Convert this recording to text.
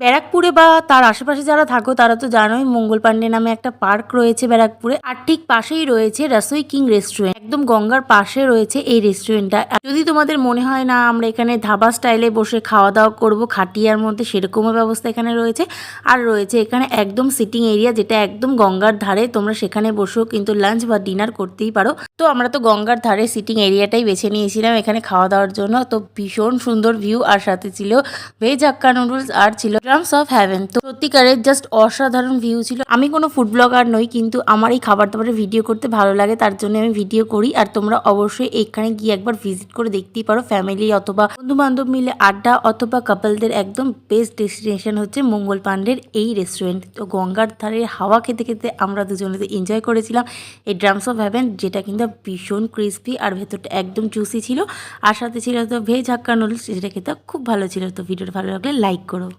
ব্যারাকপুরে বা তার আশেপাশে যারা থাকো তারা তো জানোই মঙ্গল পান্ডে নামে একটা পার্ক রয়েছে ব্যারাকপুরে। আর ঠিক পাশেই রয়েছে রসোই কিং রেস্টুরেন্ট, একদম গঙ্গার পাশে রয়েছে এই রেস্টুরেন্টটা। যদি তোমাদের মনে হয় না আমরা এখানে ধাবা স্টাইলে বসে খাওয়া দাওয়া করব খাটিয়ার মধ্যে, সেরকমও ব্যবস্থা এখানে রয়েছে। আর রয়েছে এখানে একদম সিটিং এরিয়া, যেটা একদম গঙ্গার ধারে, তোমরা সেখানে বসেও কিন্তু লাঞ্চ বা ডিনার করতেই পারো। তো আমরা তো গঙ্গার ধারে সিটিং এরিয়াটাই বেছে নিয়েছিলাম এখানে খাওয়া দাওয়ার জন্য। তো ভীষণ সুন্দর ভিউ, আর সাথে ছিল ভেজ হাক্কা নুডলস, আর ছিল ড্রামস অফ হ্যাভেন। তো সত্যিকারের জাস্ট অসাধারণ ভিউ ছিল। আমি কোনো ফুড ব্লগার নই, কিন্তু আমার এই খাবার দাবারের ভিডিও করতে ভালো লাগে, তার জন্য আমি ভিডিও করি। আর তোমরা অবশ্যই এখানে গিয়ে একবার ভিজিট করে দেখতেই পারো, ফ্যামিলি অথবা বন্ধু বান্ধব মিলে আড্ডা অথবা কাপলদের একদম বেস্ট ডেস্টিনেশন হচ্ছে মঙ্গল পান্ডের এই রেস্টুরেন্ট। তো গঙ্গার ধারে হাওয়া খেতে খেতে আমরা দুজনে এনজয় করেছিলাম এই ড্রামস অফ হ্যাভেন, যেটা কিন্তু ভীষণ ক্রিস্পি আর ভেতরটা একদম জুসি ছিল। আর সাথে ছিল তো ভেজ হাক্কা নুডলস, যেটা খেতে খুব ভালো ছিল। তো ভিডিওটা ভালো লাগলে লাইক করো।